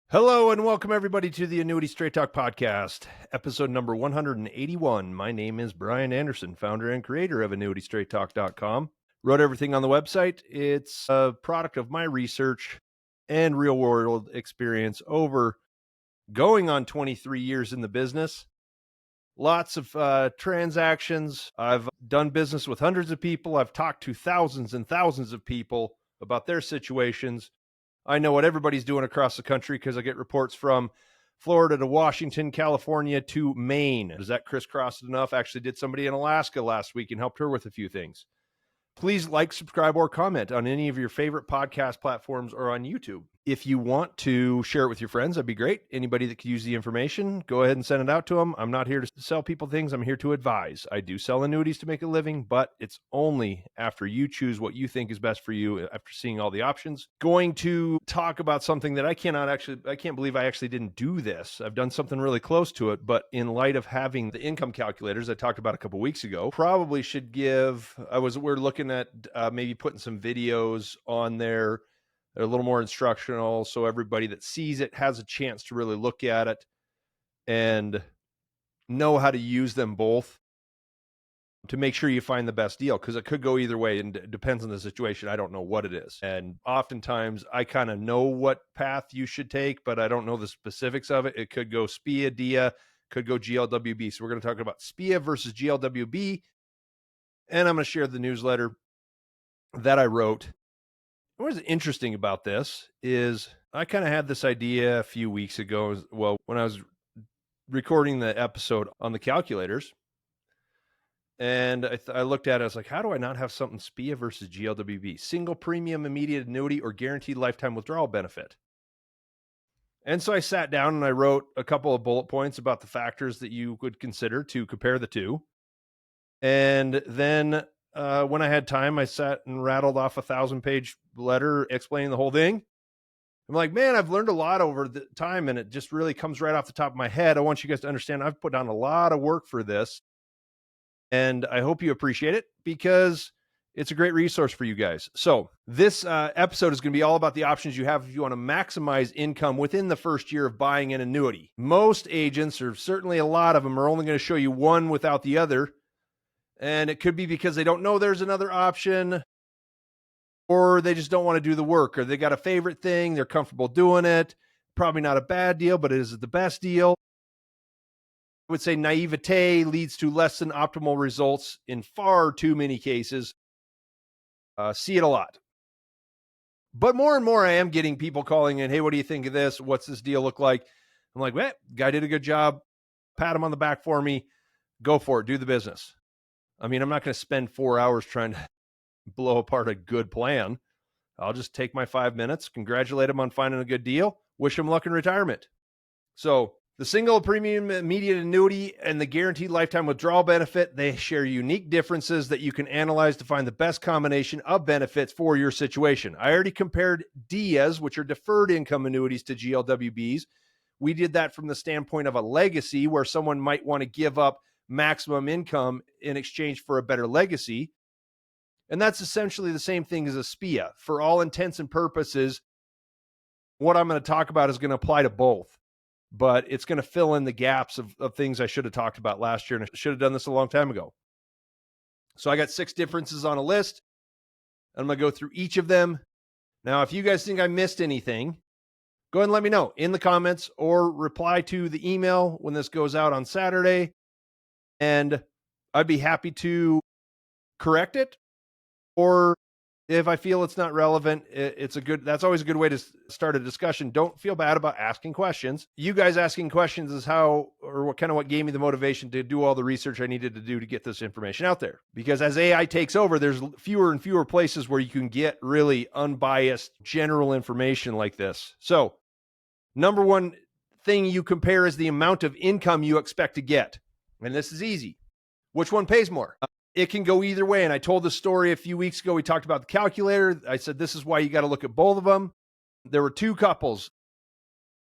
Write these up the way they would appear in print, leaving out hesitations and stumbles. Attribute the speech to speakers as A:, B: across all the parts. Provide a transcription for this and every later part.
A: Hello and welcome everybody to the Annuity Straight Talk podcast, episode number 181. My name is Brian Anderson, founder and creator of AnnuityStraightTalk.com. Wrote everything on the website. It's a product of my research and real world experience over going on 23 years in the business. Lots of transactions. I've done business with hundreds of people. I've talked to thousands and thousands of people about their situations. I know what everybody's doing across the country because I get reports from Florida to Washington, California to Maine. Does that crisscross it enough? Actually did somebody in Alaska last week and helped her with a few things. Please like, subscribe, or comment on any of your favorite podcast platforms or on YouTube. If you want to share it with your friends, that'd be great. Anybody that could use the information, go ahead and send it out to them. I'm not here to sell people things. I'm here to advise. I do sell annuities to make a living, but it's only after you choose what you think is best for you after seeing all the options. Going to talk about something that I can't believe I actually didn't do this. I've done something really close to it, but in light of having the income calculators I talked about a couple weeks ago, probably should we're looking at maybe putting some videos on there. They're a little more instructional, so everybody that sees it has a chance to really look at it and know how to use them both to make sure you find the best deal, because it could go either way and it depends on the situation. I don't know what it is. And oftentimes I kind of know what path you should take, but I don't know the specifics of it. It could go SPIA, DIA, could go GLWB. So we're going to talk about SPIA versus GLWB, and I'm going to share the newsletter that I wrote. What's interesting about this is I kind of had this idea a few weeks ago. Well, when I was recording the episode on the calculators, and I looked at it, I was like, how do I not have something SPIA versus GLWB? Single premium immediate annuity or guaranteed lifetime withdrawal benefit. And so I sat down and I wrote a couple of bullet points about the factors that you would consider to compare the two. And then when I had time, I sat and rattled off a 1,000-page letter explaining the whole thing. I'm like, man, I've learned a lot over the time, and it just really comes right off the top of my head. I want you guys to understand I've put down a lot of work for this, and I hope you appreciate it because it's a great resource for you guys. So this episode is going to be all about the options you have if you want to maximize income within the first year of buying an annuity. Most agents, or certainly a lot of them, are only going to show you one without the other. And it could be because they don't know there's another option, or they just don't want to do the work, or they got a favorite thing, they're comfortable doing it. Probably not a bad deal, but is it the best deal? I would say naivete leads to less than optimal results in far too many cases. See it a lot. But more and more I am getting people calling in, hey, what do you think of this? What's this deal look like? I'm like, well, guy did a good job. Pat him on the back for me. Go for it. Do the business. I mean, I'm not going to spend 4 hours trying to blow apart a good plan. I'll just take my 5 minutes, congratulate them on finding a good deal, wish them luck in retirement. So the single premium immediate annuity and the guaranteed lifetime withdrawal benefit, they share unique differences that you can analyze to find the best combination of benefits for your situation. I already compared DIAs, which are deferred income annuities, to GLWBs. We did that from the standpoint of a legacy where someone might want to give up maximum income in exchange for a better legacy. And that's essentially the same thing as a SPIA. For all intents and purposes, what I'm going to talk about is going to apply to both, but it's going to fill in the gaps of things I should have talked about last year, and I should have done this a long time ago. So I got 6 differences on a list. I'm going to go through each of them. Now, if you guys think I missed anything, go ahead and let me know in the comments or reply to the email when this goes out on Saturday. And I'd be happy to correct it. Or if I feel it's not relevant, that's always a good way to start a discussion. Don't feel bad about asking questions. You guys asking questions is what gave me the motivation to do all the research I needed to do to get this information out there. Because as AI takes over, there's fewer and fewer places where you can get really unbiased general information like this. So number one thing you compare is the amount of income you expect to get. And this is easy. Which one pays more? It can go either way. And I told the story a few weeks ago. We talked about the calculator. I said, this is why you got to look at both of them. There were 2 couples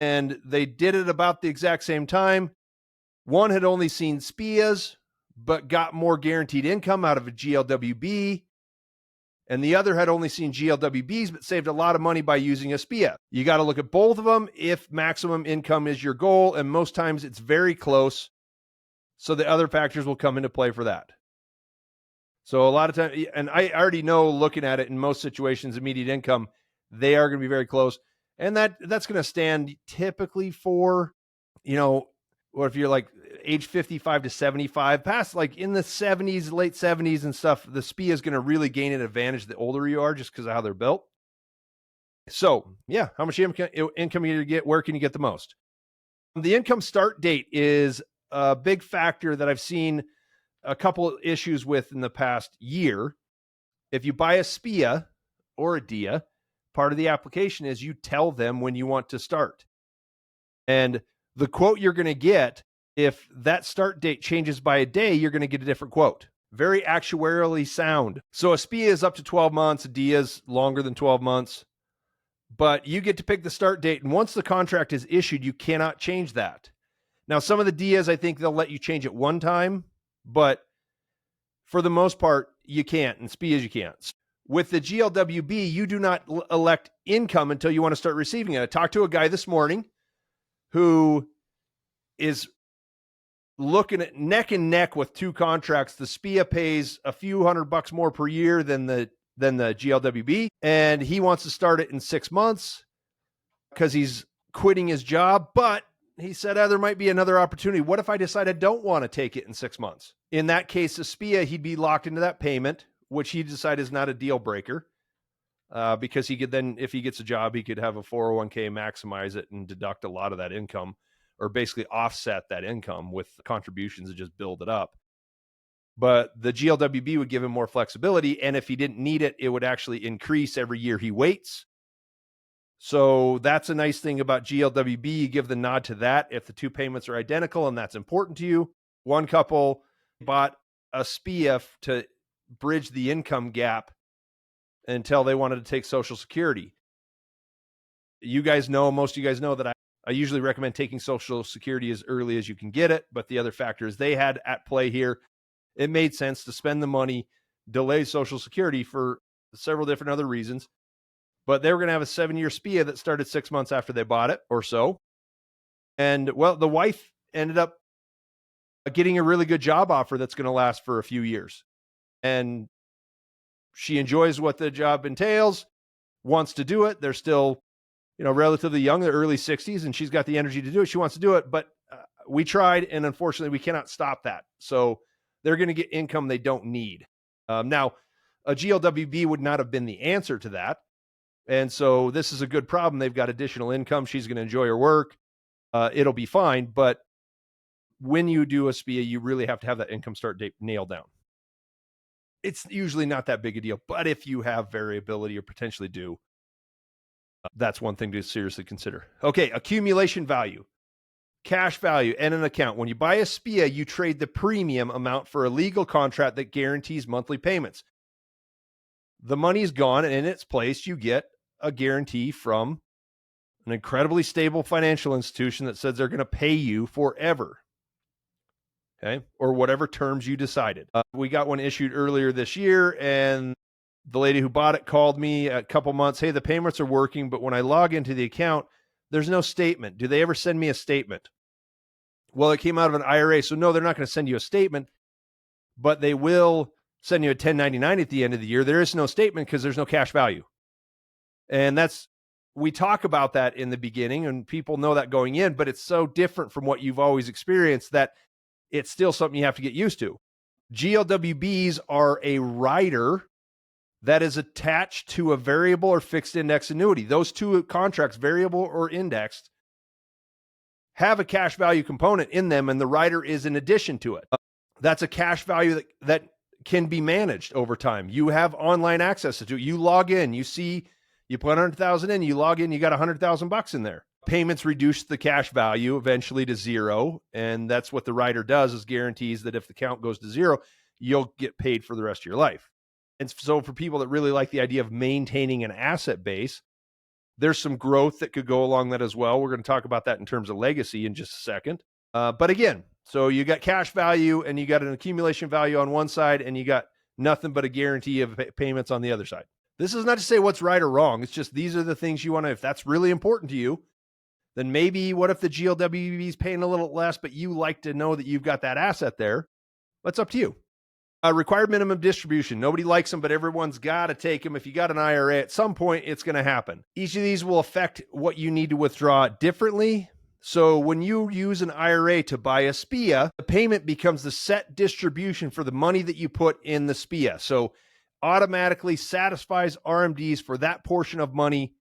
A: and they did it about the exact same time. One had only seen SPIAs, but got more guaranteed income out of a GLWB. and the other had only seen GLWBs but saved a lot of money by using a SPIA. You got to look at both of them if maximum income is your goal, and most times it's very close. So the other factors will come into play for that. So a lot of times, and I already know looking at it in most situations, immediate income, they are going to be very close. And that's going to stand typically for, or if you're like age 55 to 75, past like in the 70s, late 70s and stuff, the SPIA is going to really gain an advantage the older you are just because of how they're built. So yeah, how much income are you going to get? Where can you get the most? The income start date is a big factor that I've seen a couple of issues with in the past year. If you buy a SPIA or a DIA, part of the application is you tell them when you want to start. And the quote you're going to get, if that start date changes by a day, you're going to get a different quote. Very actuarially sound. So a SPIA is up to 12 months, a DIA is longer than 12 months. But you get to pick the start date. And once the contract is issued, you cannot change that. Now, some of the DIAs, I think they'll let you change it one time, but for the most part, you can't. And SPIAs, you can't. With the GLWB, you do not elect income until you want to start receiving it. I talked to a guy this morning who is looking at neck and neck with two contracts. The SPIA pays a few $100 more per year than the GLWB, and he wants to start it in 6 months because he's quitting his job. But he said, there might be another opportunity. What if I decide I don't want to take it in 6 months? In that case, the SPIA, he'd be locked into that payment, which he decided is not a deal breaker, because he could then, if he gets a job, he could have a 401k, maximize it, and deduct a lot of that income, or basically offset that income with contributions and just build it up. But the GLWB would give him more flexibility, and if he didn't need it, it would actually increase every year he waits. So that's a nice thing about GLWB. You give the nod to that if the two payments are identical and that's important to you. One couple bought a SPIA to bridge the income gap until they wanted to take Social Security. Most of you guys know that I usually recommend taking Social Security as early as you can get it, but the other factors they had at play here, it made sense to spend the money, delay Social Security for several different other reasons. But they were going to have a 7-year SPIA that started 6 months after they bought it or so. And well, the wife ended up getting a really good job offer that's going to last for a few years. And she enjoys what the job entails, wants to do it. They're still, relatively young, they're early 60s, and she's got the energy to do it. She wants to do it, but we tried, and unfortunately we cannot stop that. So they're going to get income they don't need. Now, a GLWB would not have been the answer to that. And so this is a good problem. They've got additional income. She's going to enjoy her work. It'll be fine. But when you do a SPIA, you really have to have that income start date nailed down. It's usually not that big a deal. But if you have variability or potentially do, that's one thing to seriously consider. Okay, accumulation value, cash value, and an account. When you buy a SPIA, you trade the premium amount for a legal contract that guarantees monthly payments. The money's gone, and in its place, you get a guarantee from an incredibly stable financial institution that says they're going to pay you forever. Okay. Or whatever terms you decided. We got one issued earlier this year, and the lady who bought it called me a couple months. Hey, the payments are working, but when I log into the account, there's no statement. Do they ever send me a statement? Well, it came out of an IRA. So no, they're not going to send you a statement, but they will send you a 1099 at the end of the year. There is no statement because there's no cash value. And we talk about that in the beginning, and people know that going in, but it's so different from what you've always experienced that it's still something you have to get used to. GLWBs are a rider that is attached to a variable or fixed index annuity. Those two contracts, variable or indexed, have a cash value component in them, and the rider is in addition to it. That's a cash value that can be managed over time. You have online access to it. You log in, you see, you put 100,000 in, you log in, you got $100,000 in there. Payments reduce the cash value eventually to zero. And that's what the rider does, is guarantees that if the count goes to zero, you'll get paid for the rest of your life. And so for people that really like the idea of maintaining an asset base, there's some growth that could go along that as well. We're going to talk about that in terms of legacy in just a second. But again, so you got cash value and you got an accumulation value on one side, and you got nothing but a guarantee of payments on the other side. This is not to say what's right or wrong. It's just these are the things you want to, if that's really important to you, then maybe what if the GLWB is paying a little less, but you like to know that you've got that asset there? That's up to you. Required minimum distribution. Nobody likes them, but everyone's got to take them. If you got an IRA, at some point, it's going to happen. Each of these will affect what you need to withdraw differently. So when you use an IRA to buy a SPIA, the payment becomes the set distribution for the money that you put in the SPIA. So automatically satisfies RMDs for that portion of money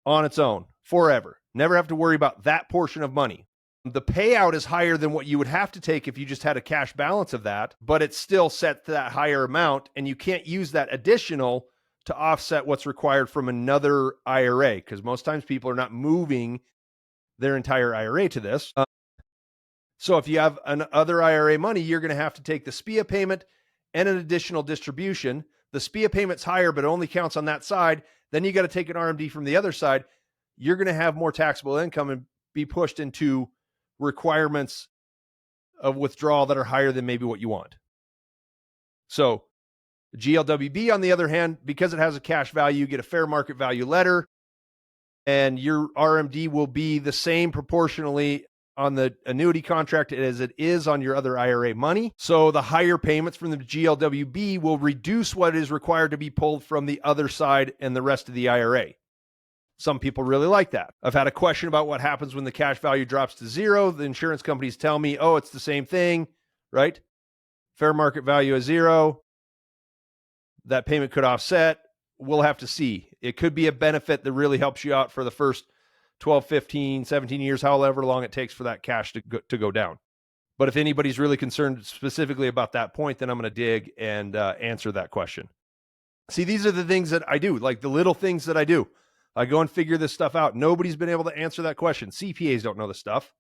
A: on its own forever. Never have to worry about that portion of money. The payout is higher than what you would have to take if you just had a cash balance of that, but it's still set to that higher amount, and you can't use that additional to offset what's required from another IRA, because most times people are not moving their entire IRA to this. So if you have other IRA money, you're going to have to take the SPIA payment and an additional distribution. The SPIA payment's higher, but it only counts on that side. Then you got to take an RMD from the other side. You're going to have more taxable income and be pushed into requirements of withdrawal that are higher than maybe what you want. So GLWB, on the other hand, because it has a cash value, you get a fair market value letter, and your RMD will be the same proportionally on the annuity contract as it is on your other IRA money. So the higher payments from the GLWB will reduce what is required to be pulled from the other side and the rest of the IRA. Some people really like that. I've had a question about what happens when the cash value drops to zero. The insurance companies tell me, oh, it's the same thing, right? Fair market value is zero. That payment could offset. We'll have to see. It could be a benefit that really helps you out for the first 12, 15, 17 years, however long it takes for that cash to go down. But if anybody's really concerned specifically about that point, then I'm going to dig and answer that question. See, these are the things that I do, like the little things that I do. I go and figure this stuff out. Nobody's been able to answer that question. CPAs don't know this stuff.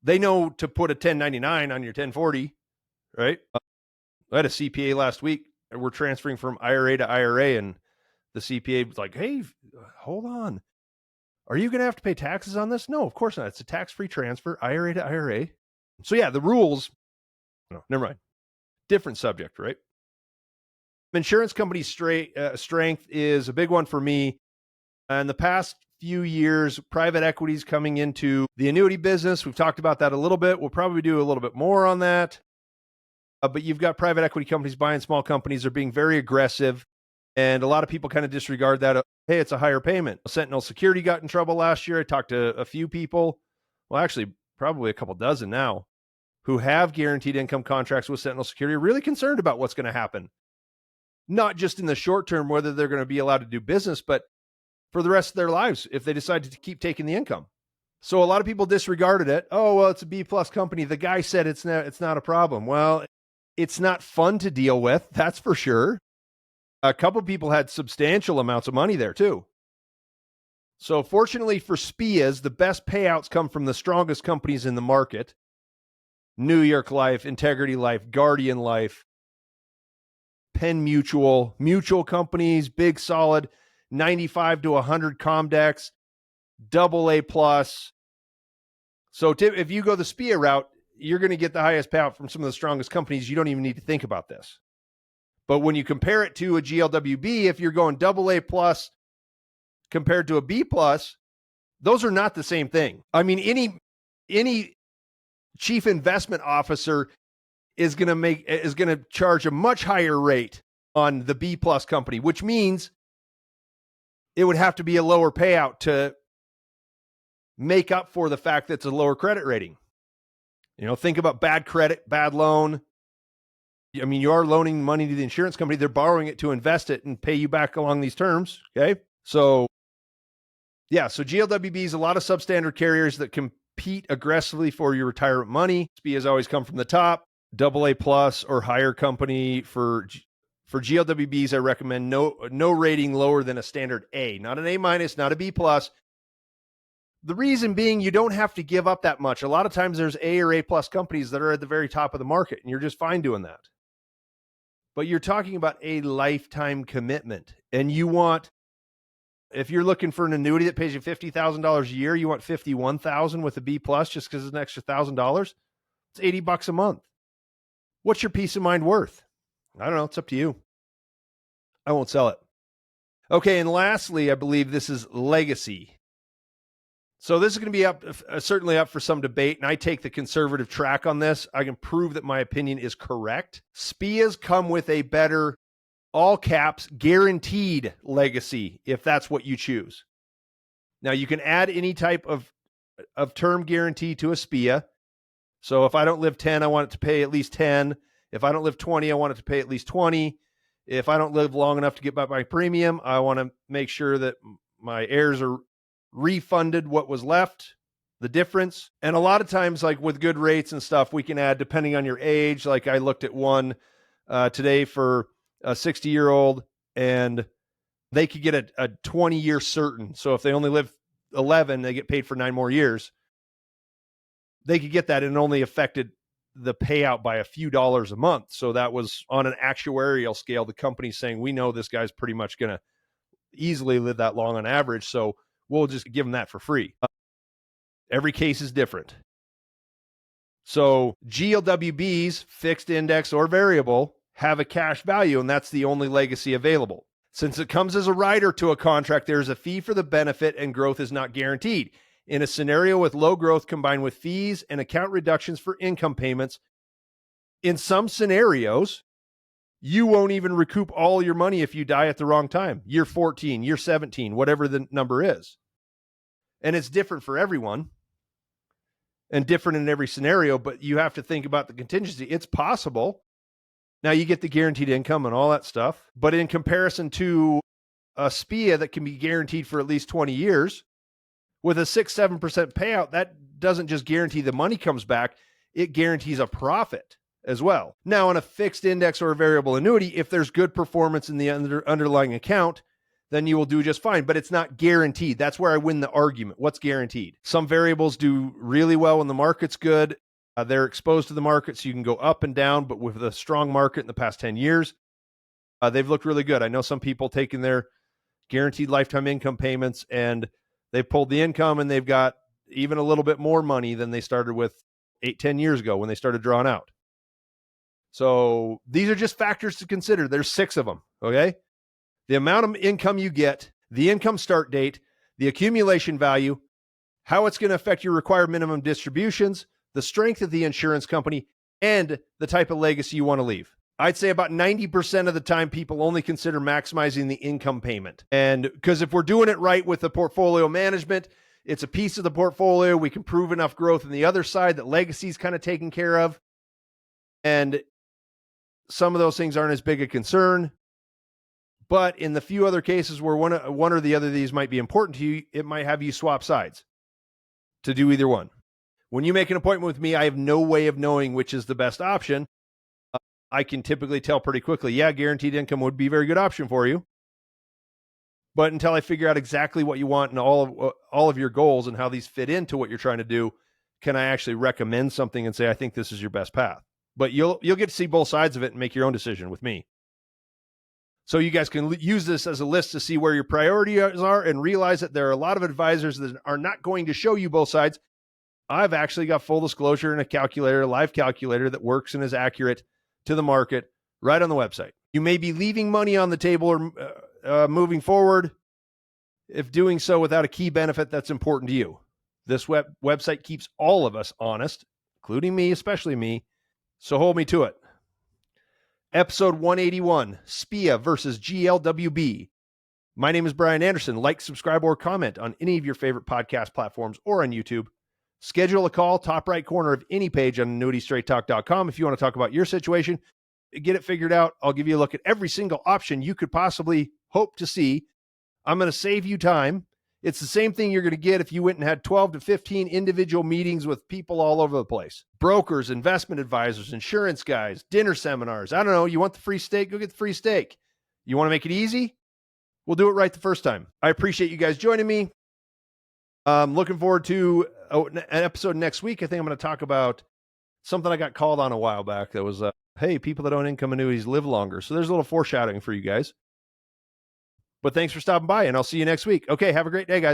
A: They know to put a 1099 on your 1040, right? I had a CPA last week. We're transferring from IRA to IRA, and the CPA was like, hey, hold on. Are you going to have to pay taxes on this? No, of course not. It's a tax-free transfer, IRA to IRA. So yeah, the rules, no, never mind. Different subject, right? Insurance company strength is a big one for me. In the past few years, private equities coming into the annuity business. We've talked about that a little bit. We'll probably do a little bit more on that. But you've got private equity companies buying small companies. They're being very aggressive. And a lot of people kind of disregard that. Hey, it's a higher payment. Sentinel Security got in trouble last year. I talked to a few people, well, actually probably a couple dozen now, who have guaranteed income contracts with Sentinel Security, really concerned about what's going to happen. Not just in the short term, whether they're going to be allowed to do business, but for the rest of their lives if they decide to keep taking the income. So a lot of people disregarded it. Oh, well, it's a B+ company. The guy said it's not a problem. Well, it's not fun to deal with, that's for sure. A couple people had substantial amounts of money there too. So fortunately for SPIAs, the best payouts come from the strongest companies in the market. New York Life, Integrity Life, Guardian Life, Penn Mutual companies, big solid, 95 to 100 Comdex, AA+. So if you go the SPIA route, you're going to get the highest payout from some of the strongest companies. You don't even need to think about this. But when you compare it to a GLWB, if you're going AA+ compared to a B+, those are not the same thing. I mean, any chief investment officer is going to charge a much higher rate on the B+ company, which means it would have to be a lower payout to make up for the fact that it's a lower credit rating. You know, think about bad credit, bad loan. I mean, you are loaning money to the insurance company. They're borrowing it to invest it and pay you back along these terms. Okay. So yeah, so GLWBs, a lot of substandard carriers that compete aggressively for your retirement money. SPIA has always come from the top. AA+ or higher company for GLWBs, I recommend no rating lower than a standard A, not an A-, not a B+. The reason being, you don't have to give up that much. A lot of times there's A or A+ companies that are at the very top of the market, and you're just fine doing that. But you're talking about a lifetime commitment, and you want, if you're looking for an annuity that pays you $50,000 a year, you want $51,000 with a B+ just because it's an extra $1,000. It's $80 a month. What's your peace of mind worth? I don't know. It's up to you. I won't sell it. Okay, and lastly, I believe this is legacy. So this is going to be up, certainly up for some debate, and I take the conservative track on this. I can prove that my opinion is correct. SPIAs come with a better, all caps, guaranteed legacy, if that's what you choose. Now, you can add any type of term guarantee to a SPIA. So if I don't live 10, I want it to pay at least 10. If I don't live 20, I want it to pay at least 20. If I don't live long enough to get back my premium, I want to make sure that my heirs are refunded what was left, the difference. And a lot of times, like with good rates and stuff, we can add depending on your age. Like I looked at one today for a 60-year-old, and they could get a 20-year certain. So if they only live 11, they get paid for 9 more years. They could get that, and it only affected the payout by a few dollars a month. So that was on an actuarial scale. The company's saying, we know this guy's pretty much going to easily live that long on average, so we'll just give him that for free. Every case is different. So GLWBs, fixed index or variable, have a cash value, and that's the only legacy available. Since it comes as a rider to a contract, there's a fee for the benefit, and growth is not guaranteed. In a scenario with low growth combined with fees and account reductions for income payments, in some scenarios, you won't even recoup all your money if you die at the wrong time. Year 14, year 17, whatever the number is. And it's different for everyone and different in every scenario, but you have to think about the contingency. It's possible. Now you get the guaranteed income and all that stuff, but in comparison to a SPIA that can be guaranteed for at least 20 years, with a 6-7% payout, that doesn't just guarantee the money comes back, it guarantees a profit as well. Now, on a fixed index or a variable annuity, if there's good performance in the underlying account, then you will do just fine, but it's not guaranteed. That's where I win the argument. What's guaranteed? Some variables do really well when the market's good. They're exposed to the market, so you can go up and down, but with a strong market in the past 10 years, they've looked really good. I know some people taking their guaranteed lifetime income payments, and they pulled the income, and they've got even a little bit more money than they started with 8-10 years ago when they started drawing out. So these are just factors to consider. There's 6 of them, okay? The amount of income you get, the income start date, the accumulation value, how it's going to affect your required minimum distributions, the strength of the insurance company, and the type of legacy you want to leave. I'd say about 90% of the time, people only consider maximizing the income payment. And because if we're doing it right with the portfolio management, it's a piece of the portfolio. We can prove enough growth on the other side that legacy is kind of taken care of. And some of those things aren't as big a concern. But in the few other cases where one or the other of these might be important to you, it might have you swap sides to do either one. When you make an appointment with me, I have no way of knowing which is the best option. I can typically tell pretty quickly, yeah, guaranteed income would be a very good option for you. But until I figure out exactly what you want and all of your goals and how these fit into what you're trying to do, can I actually recommend something and say, I think this is your best path? But you'll get to see both sides of it and make your own decision with me. So you guys can use this as a list to see where your priorities are and realize that there are a lot of advisors that are not going to show you both sides. I've actually got full disclosure in a calculator, a live calculator that works and is accurate to the market right on the website. You may be leaving money on the table or moving forward if doing so without a key benefit that's important to you. This website keeps all of us honest, including me, especially me. So hold me to it. Episode 181, SPIA versus GLWB. My name is Brian Anderson. Like, subscribe, or comment on any of your favorite podcast platforms or on YouTube. Schedule a call, top right corner of any page on AnnuityStraightTalk.com if you want to talk about your situation. Get it figured out. I'll give you a look at every single option you could possibly hope to see. I'm going to save you time. It's the same thing you're going to get if you went and had 12 to 15 individual meetings with people all over the place. Brokers, investment advisors, insurance guys, dinner seminars. I don't know. You want the free steak? Go get the free steak. You want to make it easy? We'll do it right the first time. I appreciate you guys joining me. I'm looking forward to an episode next week. I think I'm going to talk about something I got called on a while back that was, hey, people that own income annuities live longer. So there's a little foreshadowing for you guys. But thanks for stopping by, and I'll see you next week. Okay, have a great day, guys.